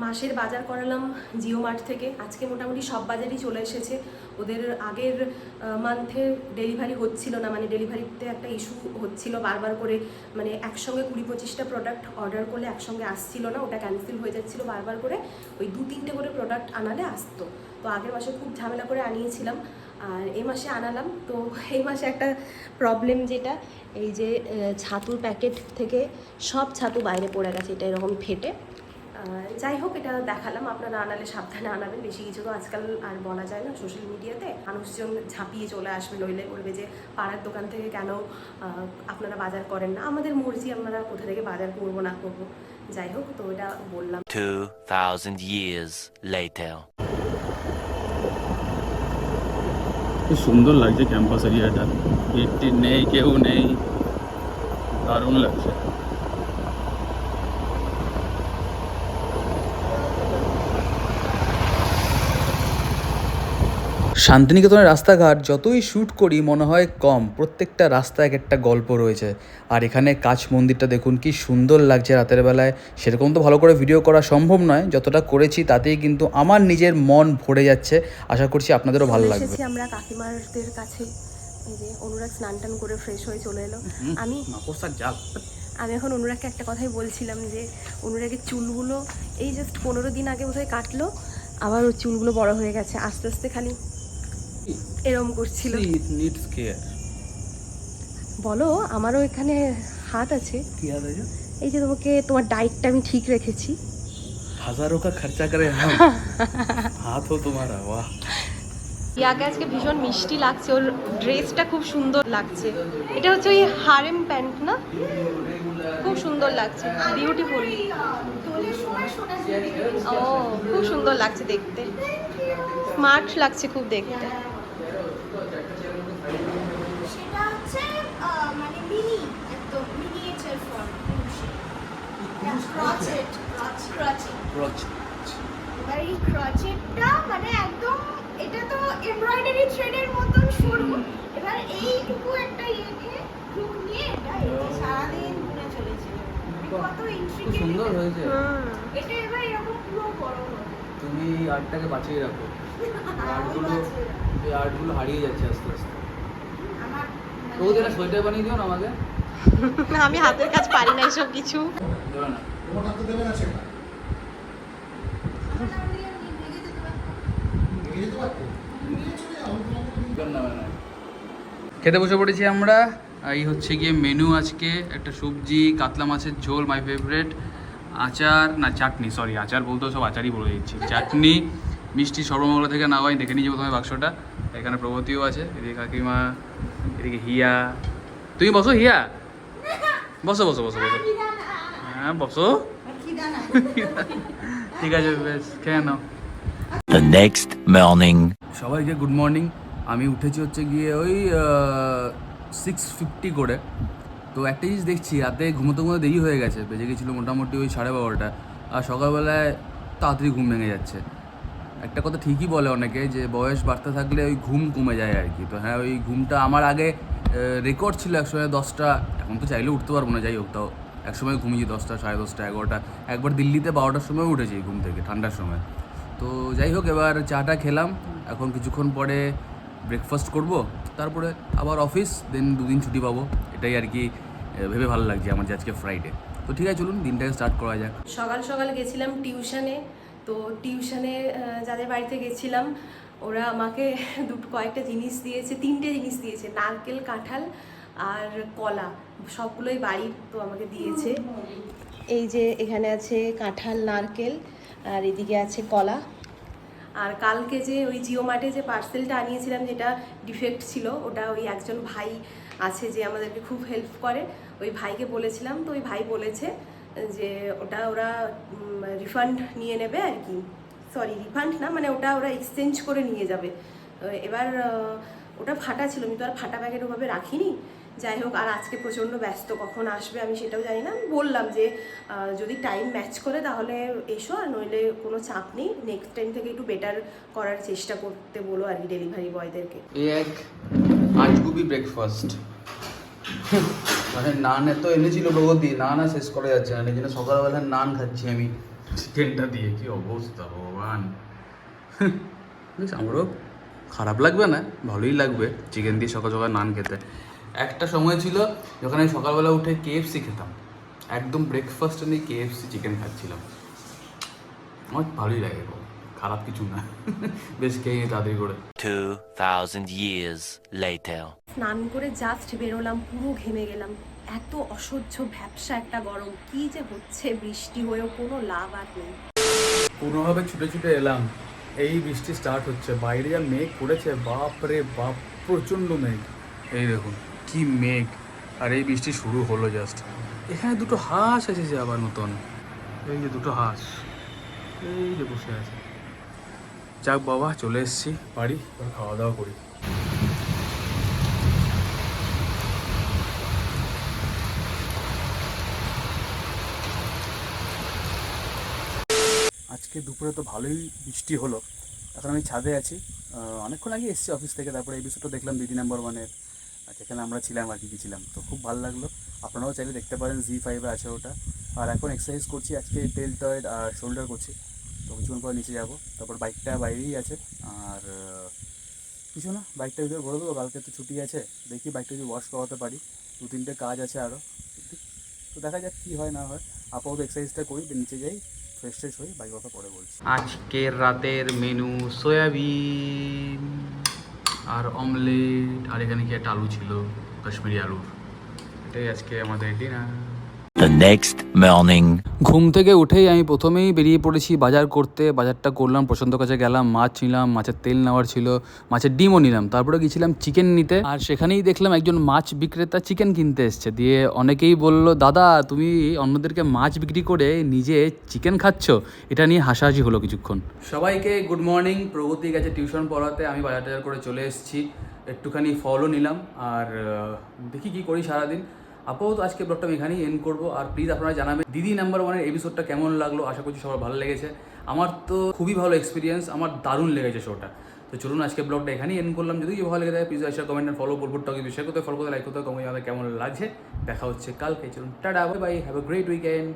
মাসের বাজার করালাম জিও মার্ট থেকে। আজকে মোটামুটি সব বাজারই চলে এসেছে। ওদের আগের মান্থে ডেলিভারি হচ্ছিল না, মানে ডেলিভারিতে একটা ইস্যু হচ্ছিল বারবার করে, মানে একসঙ্গে 20-25টা প্রোডাক্ট অর্ডার করলে একসঙ্গে আসছিল না, ওটা ক্যান্সেল হয়ে যাচ্ছিলো বারবার করে। ওই 2-3টে করে প্রোডাক্ট আনালে আসতো। তো আগের মাসে খুব ঝামেলা করে আনিয়েছিলাম, আর এই মাসে আনালাম। তো এই মাসে একটা প্রবলেম, যেটা এই যে ছাতুর প্যাকেট থেকে সব ছাতু বাইরে পড়ে গেছে, এটা এরকম ফেটে। যাই হোক, এটা দেখালাম। আপনারা আনালে সাবধানে আনাবেন, বেশি কিছু তো আজকাল আর বলা যায় না সোশ্যাল মিডিয়াতে। মানুষজন ঝাঁপিয়ে চলে আসবে, নইলে বলবে যে পাড়ার দোকান থেকে কেন আপনারা বাজার করেন না, আমাদের মর্জি, আমরা কোথা থেকে বাজার করবো না করবো। যাই হোক, তো এটা বললাম। 2000 years later. খুব সুন্দর লাগছে ক্যাম্পাস এরিয়াটা, ভিড় নেই, কেউ নেই, দারুণ লাগছে। শান্তিনিকেতনের রাস্তাঘাট যতই শ্যুট করি মনে হয় কম, প্রত্যেকটা রাস্তায় এক একটা গল্প রয়েছে। আর এখানে কাচ মন্দিরটা দেখুন কি সুন্দর লাগছে রাতের বেলায়। সেরকম তো ভালো করে ভিডিও করা সম্ভব নয়, যতটা করেছি তাতেই কিন্তু আমার নিজের মন ভরে যাচ্ছে। আশা করছি আপনাদেরও ভালো লাগবে। আমরা কাকিমারদের কাছে, এই যে অনুরাগ স্নান টান করে ফ্রেশ হয়ে চলে এলো। আমি এখন অনুরাগকে একটা কথাই বলছিলাম যে অনুরাগের চুলগুলো এই জাস্ট 15 দিন আগে বোধহয় কাটলো, আবার ওর চুলগুলো বড় হয়ে গেছে আস্তে আস্তে, খালি এরম করছিল। বলো, আমারও এখানে হাত আছে। এই যে তোমাকে তোমার ডায়েটটা আমি ঠিক রেখেছি। হাজারোं का खर्चा करे हम, हाथ हो तुम्हारा, वाह। ইয়াকে আজকে ভীষণ মিষ্টি লাগছে, ওর ড্রেসটা খুব সুন্দর লাগছে। এটা হচ্ছে ওই হারেম প্যান্ট না, খুব সুন্দর লাগছে, বিউটিফুল। ও খুব সুন্দর লাগছে দেখতে, স্মার্ট লাগছে খুব দেখতে। সেটা হচ্ছে মানে মিনি, একদম মিনিয়েচার ফর্ম, ক্রচেট। এবার এই ক্রচেটটা মানে একদম, এটা তো এমব্রয়ডারি থ্রেডের মতন সরু। এবার এইটুকু একটা ইয়েকে হুক নিয়ে এটা সারাদিন ঘুরে চলেছে। কত ইন্ট্রিকেট, সুন্দর হয়েছে। এটা এবার এরকম পুরো বড় হবে। তুমি আর্টটাকে বাঁচিয়ে রাখো, আর্টগুলো হারিয়ে যাচ্ছে আস্তে আস্তে। আমার তো যেটা সোয়েটার বানিয়ে দিও না আমাকে। না, আমি হাতের কাজ পারি না এসব কিছু। দেবে না? খেতে বসে পড়েছি আমরা। এই হচ্ছে গিয়ে মেনু আজকে, একটা সবজি, কাতলা মাছের ঝোল মাই ফেভারিট, আচার না চাটনি, সরি আচার বলতে সব আচারই বলে দিচ্ছি, চাটনি, মিষ্টি সর্বমঙ্গলা থেকে না হয় দেখে নিয়েছি প্রথমে বাক্সটা। এখানে প্রগতিও আছে, এদিকে কাকিমা, এদিকে হিয়া। তুমি বসো হিয়া, বসো বসো বসো বসো, হ্যাঁ বসো। ঠিক আছে, বেশ খেয়ে নাও। The next morning. সবাইকে গুড মর্নিং। আমি উঠেছি হচ্ছে গিয়ে ওই 6:50 করে। তো একটা জিনিস দেখছি, রাতে ঘুমোতে ঘুমোতে দেরি হয়ে গেছে, বেজে গেছিলো মোটামুটি ওই 12:30। আর সকালবেলায় তাড়াতাড়ি ঘুম ভেঙে যাচ্ছে। একটা কথা ঠিকই বলে অনেকে যে বয়স বাড়তে থাকলে ওই ঘুম কমে যায় আর কি। তো হ্যাঁ, ওই ঘুমটা আমার আগে রেকর্ড ছিল একসময় 10টা, এখন তো চাইলেও উঠতে পারবো না, যাই হোক তাও একসময় ঘুমিয়েছি 10টা, 10:30, 11টা। একবার দিল্লিতে 12টার সময় উঠেছি ঘুম থেকে, ঠান্ডার সময়। তো যাই হোক, এবার চাটা খেলাম, এখন কিছুক্ষণ পরে ব্রেকফাস্ট করব, তারপরে আবার অফিস, দেন 2 দিন ছুটি পাবো। এটাই আর কি ভেবে ভালো লাগছে আমার যে আজকে ফ্রাইডে। তো ঠিক আছে, চলুন দিনটাকে স্টার্ট করা যাক। সকাল সকাল গেছিলাম টিউশনে। তো টিউশনে যাদের বাড়িতে গেছিলাম ওরা আমাকে কয়েকটা জিনিস দিয়েছে, 3টে জিনিস দিয়েছে, নারকেল, কাঁঠাল আর কলা, সবগুলোই বাড়ির, তো আমাকে দিয়েছে। এই যে এখানে আছে কাঁঠাল, নারকেল, আর এদিকে আছে কলা। আর কালকে যে ওই জিও মার্টে যে পার্সেলটা আনিয়েছিলাম, যেটা ডিফেক্ট ছিল, ওটা ওই একজন ভাই আছে যে আমাদেরকে খুব হেল্প করে, ওই ভাইকে বলেছিলাম। তো ওই ভাই বলেছে যে ওটা ওরা রিফান্ড নিয়ে নেবে আর কি, সরি রিফান্ড না, মানে ওটা ওরা এক্সচেঞ্জ করে নিয়ে যাবে। এবার ওটা ফাটা ছিল, আমি তো আর ফাটা প্যাকেট ওভাবে রাখিনি। যাই হোক, আর আজকে প্রচণ্ড ব্যস্ত, কখন আসবে আমি সেটাও জানি না। আমি বললাম যে যদি টাইম ম্যাচ করে তাহলে এসো, আর নইলে কোনো চাপ নেই, নেক্সট টাইম থেকে একটু বেটার করার চেষ্টা করতে বলো আর কি ডেলিভারি বয়দেরকে। এই এক আজগুবি ব্রেকফাস্ট, মানে নান এত এনেছিল প্রগতি, নান আর শেষ করা যাচ্ছে না, এই জন্য সকালবেলা নান খাচ্ছি আমি। চিকেনটা দিয়ে কি অবস্থা ভগবান। বেশ আমারও খারাপ লাগবে না, ভালোই লাগবে চিকেন দিয়ে সকাল সকাল নান খেতে। একটা সময় ছিল যখন আমি সকালবেলা উঠে KFC খেতাম, একদম ব্রেকফাস্ট নিয়ে KFC চিকেন খাচ্ছিলাম। আমার ভালোই লাগে, খারাপ কিছু না। বেশ খেয়ে নিই তাড়াতাড়ি করে। 2000 years later. স্নান করে জাস্ট বেরোলাম, পুরো ঘেমে গেলাম। এত অসহ্য ভ্যাপসা একটা গরম, কি যে হচ্ছে, বৃষ্টি হয়েও কোনো লাভ আর নেই। কোনোভাবে ছুটে ছুটে এলাম, এই বৃষ্টি স্টার্ট হচ্ছে। বাইরে যা মেঘ করেছে, বাপ রে বাপ, প্রচণ্ড মেঘ। এই দেখুন কি মেঘ, আর এই বৃষ্টি শুরু হলো জাস্ট। এখানে দুটো হাঁস এসেছে আবার নতুন, এই যে দুটো হাঁস, এই যে বসে আছে। যাক বাবা, চলে এসেছি বাড়ি, এবার খাওয়া দাওয়া করি। আজকে দুপুরে তো ভালোই বৃষ্টি হলো। এখন আমি ছাদে আছি, অনেকক্ষণ আগে এসেছি অফিস থেকে। তারপরে এই বিষয়টা দেখলাম দিদি নাম্বার 1-এর, যেখানে আমরা ছিলাম আর কি গেছিলাম, তো খুব ভালো লাগলো। আপনারাও চাইলে দেখতে পারেন, ZEE5-এ আছে ওটা। আর এখন এক্সারসাইজ করছি, আজকে ডেল্টয়েড আর শোল্ডার করছি। তো কিছুক্ষণ পর নিচে যাবো, তারপর বাইকটা বাইরেই আছে। আর কিছু না, বাইকটা ভিতরে ভরে দেবো, কালকে তো ছুটি আছে। দেখি বাইকটা যদি ওয়াশ করাতে পারি, 2-3টে কাজ আছে আরও, তো দেখা যাক কী হয় না হয়। আপাতত এক্সারসাইজটা করি, নিচে যাই, ফ্রেশ ট্রেশ হই, বাইক কথা পরে বলছি। আজকের রাতের মেনু সয়াবিন আর অমলেট, আর এখানে কি একটা আলু ছিল, কাশ্মীরি আলুর। এটাই আজকে আমাদের ডিনার। The next morning. ঘুম থেকে উঠেই আমি প্রথমেই বেরিয়ে পড়েছি বাজার করতে। বাজারটা করলাম, প্রশান্ত কাছে গেলাম, মাছ নিলাম, মাছের তেল নেওয়ার ছিল, মাছের ডিমও নিলাম। তারপরে গেছিলাম চিকেন নিতে, আর সেখানেই দেখলাম একজন মাছ বিক্রেতা চিকেন কিনতে এসছে। দিয়ে অনেকেই বলল, দাদা তুমি অন্যদেরকে মাছ বিক্রি করে নিজে চিকেন খাচ্ছ। এটা নিয়ে হাসাহাসি হলো কিছুক্ষণ। সবাইকে গুড মর্নিং। প্রগতি গেছে টিউশন পড়াতে, আমি বাজার টাজার করে চলে এসেছি, একটুখানি ফলও নিলাম। আর দেখি কী করি সারাদিন। আপাতত আজকে ব্লগটা আমি এখানেই এন্ড করবো। আর প্লিজ আপনারা জানাবেন দিদি নাম্বার 1-এর এপিসোডটা কেমন লাগলো। আশা করছি সবার ভালো লেগেছে। আমার তো খুবই ভালো এক্সপিরিয়েন্স, আমার দারুণ লেগেছে শোটা। তো চলুন আজকে ব্লগটা এখানেই এন্ড করলাম। যদি ভালো লেগে থাকে প্লিজ এসে কমেন্ট ফলো করবো, টকে বিষয় করতে ফলো করতে লাইক করতে কমেন্ট আমাদের কেমন লাগছে। দেখা হচ্ছে কালকে। চলুন tata, bye bye, have a great weekend.